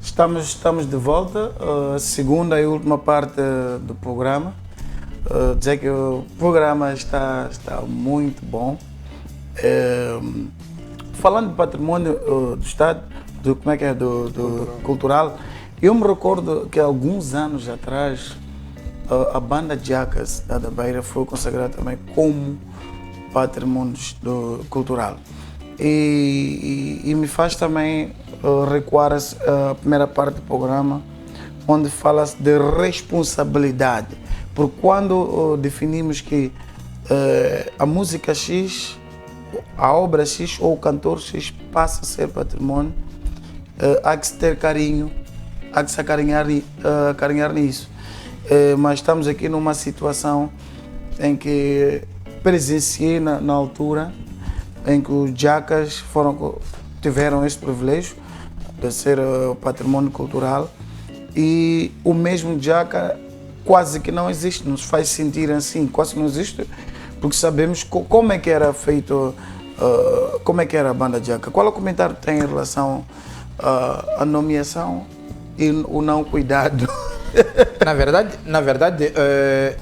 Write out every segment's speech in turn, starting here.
Estamos de volta, a segunda e última parte do programa. Dizer que o programa está muito bom. Falando do patrimônio do Estado, do cultural, eu me recordo que há alguns anos atrás a banda Jacas da Beira foi consagrada também como patrimônio cultural. E me faz também recuar a primeira parte do programa, onde fala-se de responsabilidade. Porque quando definimos que a música X, a obra X ou o cantor X passa a ser patrimônio, há que se ter carinho, há que se acarinhar nisso. Mas estamos aqui numa situação em que presenciei na altura em que os Jacas tiveram esse privilégio de ser patrimônio cultural, e o mesmo Jaca quase que não existe, nos faz sentir assim, quase não existe, porque sabemos como é que era feito, como é que era a banda Jaca. Qual é o comentário que tem em relação à nomeação e o não cuidado? Na verdade,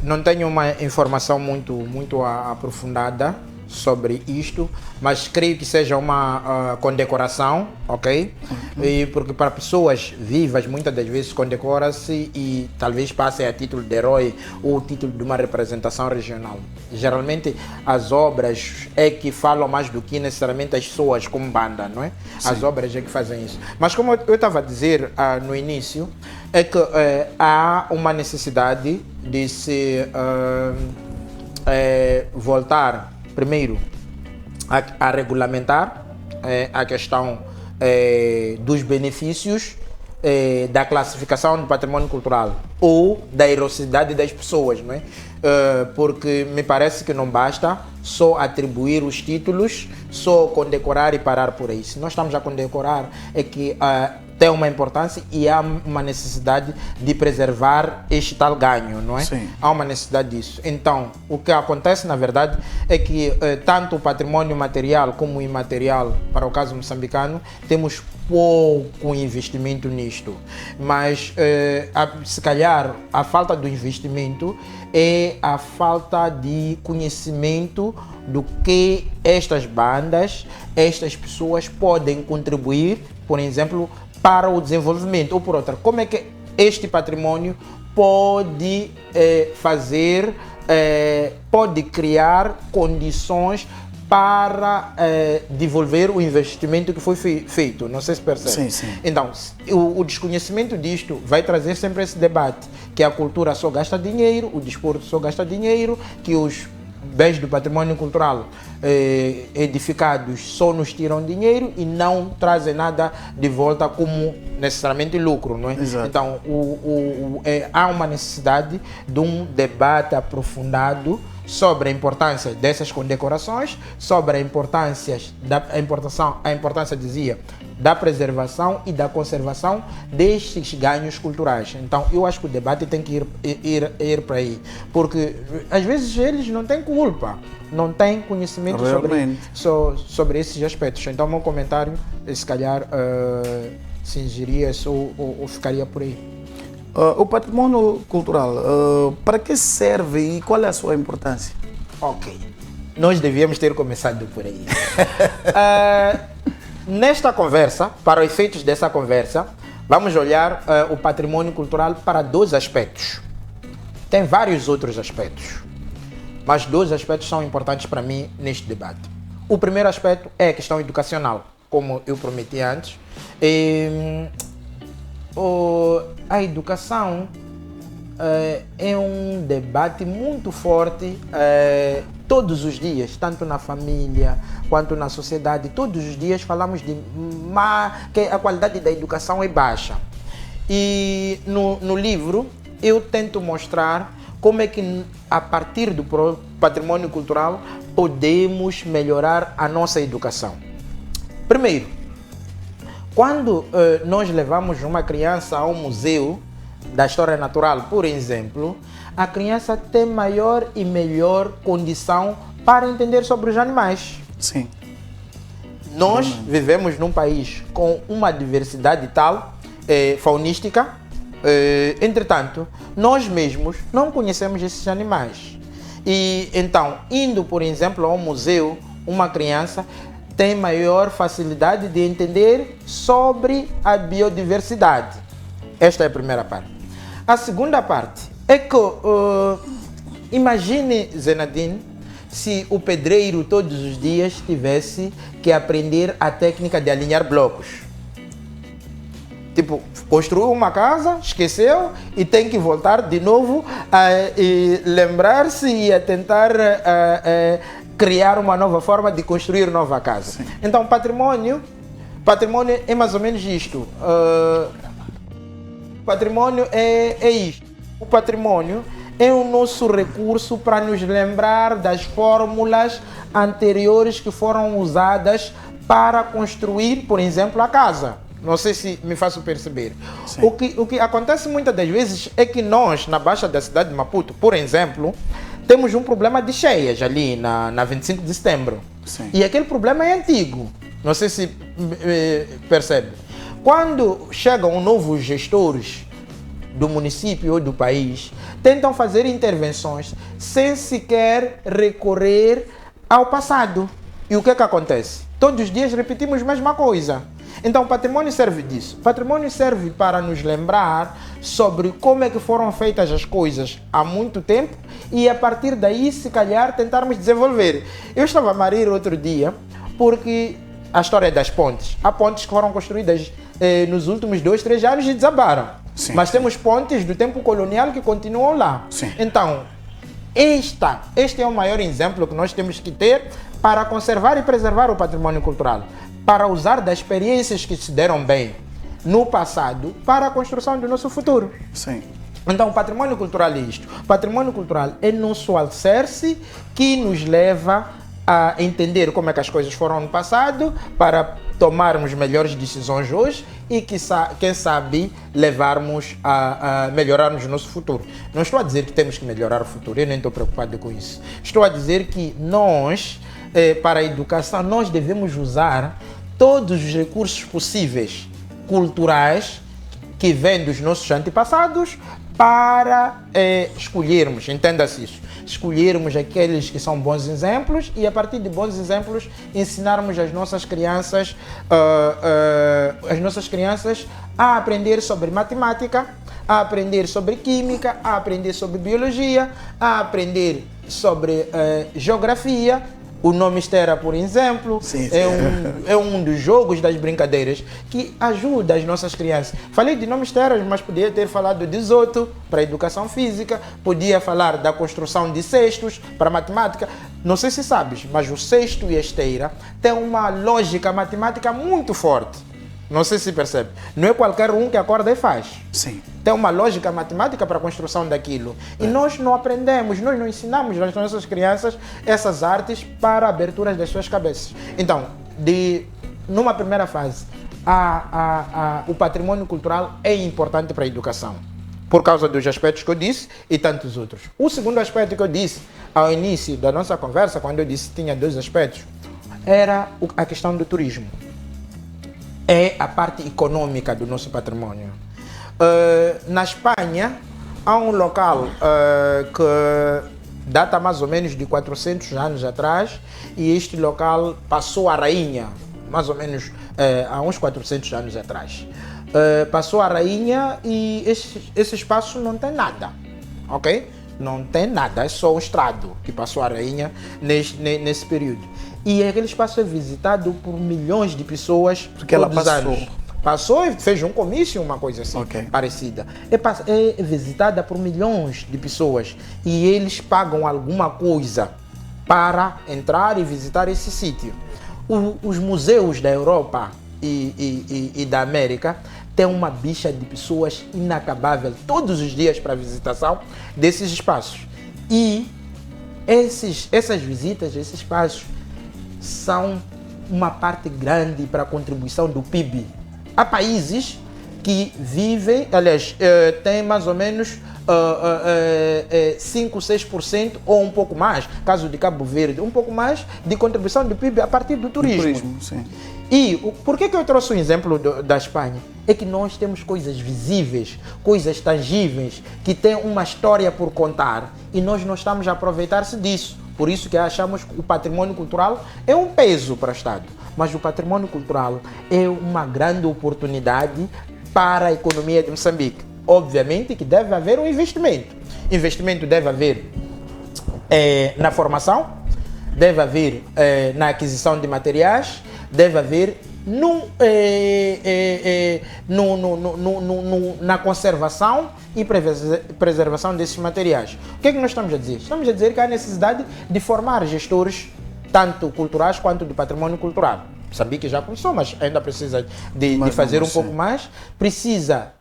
não tenho uma informação muito aprofundada sobre isto, mas creio que seja uma condecoração, ok? E porque para pessoas vivas, muitas das vezes condecora-se e talvez passe a título de herói ou título de uma representação regional. Geralmente as obras é que falam mais do que necessariamente as pessoas como banda, não é? Sim. As obras é que fazem isso. Mas como eu estava a dizer no início, é que há uma necessidade de se voltar primeiro a regulamentar a questão dos benefícios da classificação do patrimônio cultural ou da heroicidade das pessoas, não é? Porque me parece que não basta só atribuir os títulos, só condecorar e parar por aí. Se nós estamos a condecorar, é que tem uma importância e há uma necessidade de preservar este tal ganho, não é? Sim. Há uma necessidade disso. Então, o que acontece, na verdade, é que tanto o patrimônio material como o imaterial, para o caso moçambicano, temos pouco investimento nisto. Mas, se calhar, a falta do investimento é a falta de conhecimento do que estas bandas, estas pessoas podem contribuir, por exemplo, para o desenvolvimento, ou por outra, como é que este patrimônio pode pode criar condições para devolver o investimento que foi feito. Não sei se percebe. Sim, sim. Então, o desconhecimento disto vai trazer sempre esse debate, que a cultura só gasta dinheiro, o desporto só gasta dinheiro, que os bens do patrimônio cultural edificados só nos tiram dinheiro e não trazem nada de volta como necessariamente lucro, não é? Exato. Então, há uma necessidade de um debate aprofundado sobre a importância dessas condecorações, sobre a importância dizia, da preservação e da conservação destes ganhos culturais. Então, eu acho que o debate tem que ir para aí, porque às vezes eles não têm culpa, não têm conhecimento sobre esses aspectos. Então, o meu comentário, se calhar, cingiria-se ou ficaria por aí. O patrimônio cultural, para que serve e qual é a sua importância? Ok, nós devíamos ter começado por aí. Nesta conversa, para os efeitos dessa conversa, vamos olhar o patrimônio cultural para dois aspectos. Tem vários outros aspectos, mas dois aspectos são importantes para mim neste debate. O primeiro aspecto é a questão educacional, como eu prometi antes. A educação é um debate muito forte todos os dias, tanto na família quanto na sociedade. Todos os dias falamos que a qualidade da educação é baixa. E no livro eu tento mostrar como é que, a partir do patrimônio cultural, podemos melhorar a nossa educação. Primeiro, quando nós levamos uma criança ao museu da história natural, por exemplo, a criança tem maior e melhor condição para entender sobre os animais. Sim. Nós vivemos num país com uma diversidade tal, faunística, entretanto, nós mesmos não conhecemos esses animais. E então, indo, por exemplo, ao museu, uma criança tem maior facilidade de entender sobre a biodiversidade. Esta é a primeira parte. A segunda parte é que, imagine, Zenadine, se o pedreiro todos os dias tivesse que aprender a técnica de alinhar blocos. Tipo, construiu uma casa, esqueceu e tem que voltar de novo e lembrar-se e a tentar criar uma nova forma de construir nova casa. Sim. Então, patrimônio é mais ou menos isto. Patrimônio é isto. O patrimônio é o nosso recurso para nos lembrar das fórmulas anteriores que foram usadas para construir, por exemplo, a casa. Não sei se me faço perceber. O que acontece muitas das vezes é que nós, na Baixa da cidade de Maputo, por exemplo, temos um problema de cheias ali na 25 de setembro. Sim. E aquele problema é antigo. Não sei se percebe. Quando chegam novos gestores do município ou do país, tentam fazer intervenções sem sequer recorrer ao passado. E o que é que acontece? Todos os dias repetimos a mesma coisa. Então, o patrimônio serve disso. O patrimônio serve para nos lembrar sobre como é que foram feitas as coisas há muito tempo e, a partir daí, se calhar, tentarmos desenvolver. Eu estava a marir outro dia porque a história das pontes. Há pontes que foram construídas nos últimos 2, 3 anos e desabaram. Sim, mas sim. Temos pontes do tempo colonial que continuam lá. Sim. Então, este é o maior exemplo que nós temos que ter para conservar e preservar o patrimônio cultural, para usar das experiências que se deram bem no passado para a construção do nosso futuro. Sim. Então, o patrimônio cultural é isto. O patrimônio cultural é nosso alicerce que nos leva a entender como é que as coisas foram no passado para tomarmos melhores decisões hoje e, quem sabe, levarmos a melhorarmos o nosso futuro. Não estou a dizer que temos que melhorar o futuro, eu nem estou preocupado com isso. Estou a dizer que nós, para a educação, nós devemos usar todos os recursos possíveis culturais que vêm dos nossos antepassados para escolhermos, entenda-se isso, escolhermos aqueles que são bons exemplos e, a partir de bons exemplos, ensinarmos as nossas crianças a aprender sobre matemática, a aprender sobre química, a aprender sobre biologia, a aprender sobre geografia. O Nome Terra, por exemplo, sim. É um dos jogos, das brincadeiras que ajuda as nossas crianças. Falei de Nome Terra, mas podia ter falado de Zoto para a educação física, podia falar da construção de cestos para a matemática. Não sei se sabes, mas o cesto e a esteira têm uma lógica matemática muito forte. Não sei se percebe. Não é qualquer um que acorda e faz. Sim. Tem uma lógica matemática para a construção daquilo. E nós não aprendemos, nós não ensinamos às nossas crianças essas artes para a abertura das suas cabeças. Então, numa primeira fase, o patrimônio cultural é importante para a educação, por causa dos aspectos que eu disse e tantos outros. O segundo aspecto que eu disse ao início da nossa conversa, quando eu disse que tinha 2 aspectos, era a questão do turismo. É a parte econômica do nosso patrimônio. Na Espanha, há um local que data mais ou menos de 400 anos atrás, e este local passou a rainha, mais ou menos há uns 400 anos atrás. Passou a rainha e esse espaço não tem nada, ok? Não tem nada, é só um estrado que passou a rainha nesse período. E aquele espaço é visitado por milhões de pessoas. Porque ela passou. Anos. Passou e fez um comício, uma coisa assim, parecida. É visitada por milhões de pessoas e eles pagam alguma coisa para entrar e visitar esse sítio. Os museus da Europa e da América têm uma bicha de pessoas inacabável todos os dias para a visitação desses espaços. E essas visitas, esses espaços, são uma parte grande para a contribuição do PIB. Há países que vivem, aliás, têm mais ou menos 5, 6% ou um pouco mais, caso de Cabo Verde, um pouco mais de contribuição do PIB a partir do turismo. Sim. E por que eu trouxe o exemplo da Espanha? É que nós temos coisas visíveis, coisas tangíveis, que têm uma história por contar e nós não estamos a aproveitar-se disso. Por isso que achamos que o patrimônio cultural é um peso para o Estado. Mas o patrimônio cultural é uma grande oportunidade para a economia de Moçambique. Obviamente que deve haver um investimento. Investimento deve haver na formação, deve haver na aquisição de materiais, deve haver na conservação e preservação desses materiais. O que é que nós estamos a dizer? Estamos a dizer que há necessidade de formar gestores, tanto culturais quanto do patrimônio cultural. Moçambique já começou, mas ainda precisa de fazer um pouco mais. Precisa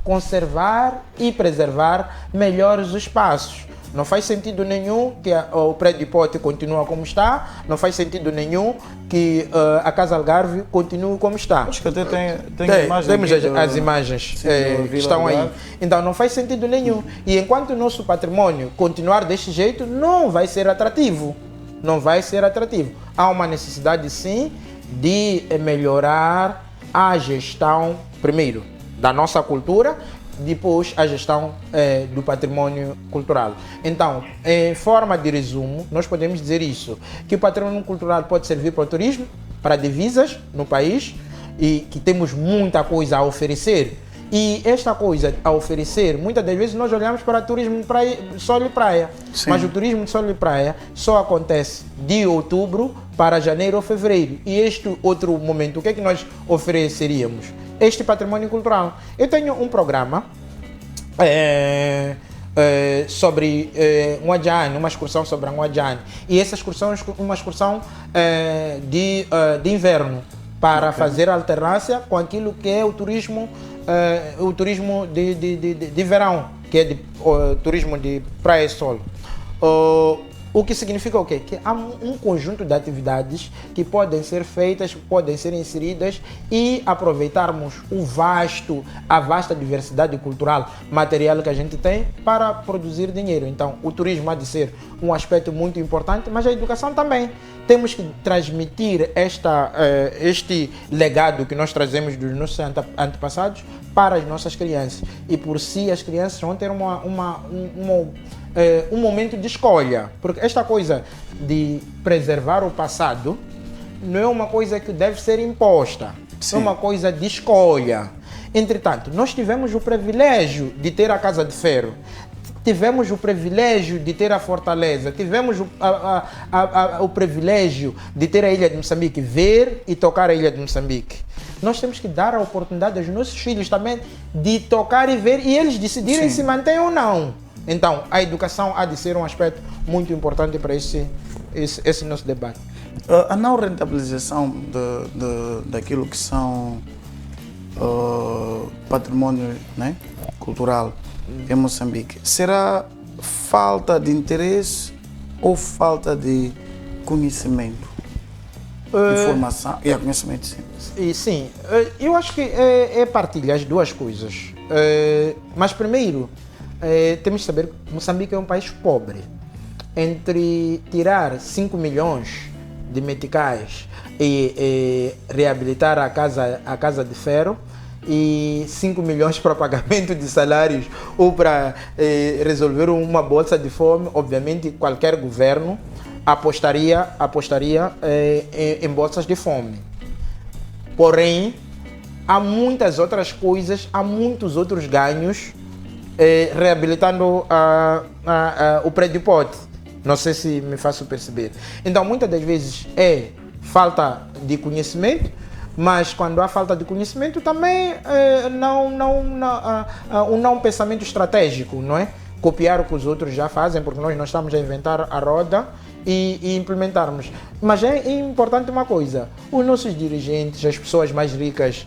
conservar e preservar melhores os espaços. Não faz sentido nenhum que o prédio Pote continue como está, não faz sentido nenhum que a Casa Algarve continue como está. Acho que até tem imagens. Temos as imagens que estão aí. Então não faz sentido nenhum. E enquanto o nosso patrimônio continuar deste jeito, não vai ser atrativo. Não vai ser atrativo. Há uma necessidade sim de melhorar a gestão, primeiro, da nossa cultura, depois a gestão do patrimônio cultural. Então, em forma de resumo, nós podemos dizer isso, que o patrimônio cultural pode servir para o turismo, para divisas no país, e que temos muita coisa a oferecer. E esta coisa a oferecer, muitas das vezes nós olhamos para o turismo de sol e praia. Sim. Mas o turismo de sol e praia só acontece de outubro para janeiro ou fevereiro. E este outro momento, o que é que nós ofereceríamos? Este patrimônio cultural. Eu tenho um programa sobre Huadjane, uma excursão sobre a Huadjane. E essa excursão é uma excursão de inverno, para fazer alternância com aquilo que é o turismo de verão, que é turismo de praia e sol. O que significa o quê? Que há um conjunto de atividades que podem ser feitas, podem ser inseridas e aproveitarmos a vasta diversidade cultural, material que a gente tem para produzir dinheiro. Então, o turismo há de ser um aspecto muito importante, mas a educação também. Temos que transmitir este legado que nós trazemos dos nossos antepassados para as nossas crianças. E por si, as crianças vão ter um momento de escolha, porque esta coisa de preservar o passado não é uma coisa que deve ser imposta. Sim. É uma coisa de escolha. Entretanto, nós tivemos o privilégio de ter a Casa de Ferro, tivemos o privilégio de ter a Fortaleza, tivemos o privilégio de ter a Ilha de Moçambique, ver e tocar a Ilha de Moçambique. Nós temos que dar a oportunidade aos nossos filhos também de tocar e ver, e eles decidirem se mantêm ou não. Então, a educação há de ser um aspecto muito importante para esse nosso debate. A não rentabilização daquilo que são patrimônio, né, cultural em Moçambique, será falta de interesse ou falta de conhecimento? Informação e conhecimento, sim. Sim, eu acho que é partilha as duas coisas. Mas primeiro, temos que saber que Moçambique é um país pobre. Entre tirar 5 milhões de meticais e reabilitar a casa de Ferro e 5 milhões para pagamento de salários ou para resolver uma bolsa de fome, obviamente qualquer governo apostaria em bolsas de fome. Porém, há muitas outras coisas, há muitos outros ganhos reabilitando o prédio Pote. Não sei se me faço perceber. Então, muitas das vezes é falta de conhecimento, mas quando há falta de conhecimento também um não pensamento estratégico, não é? Copiar o que os outros já fazem, porque nós não estamos a inventar a roda e implementarmos. Mas é importante uma coisa, os nossos dirigentes, as pessoas mais ricas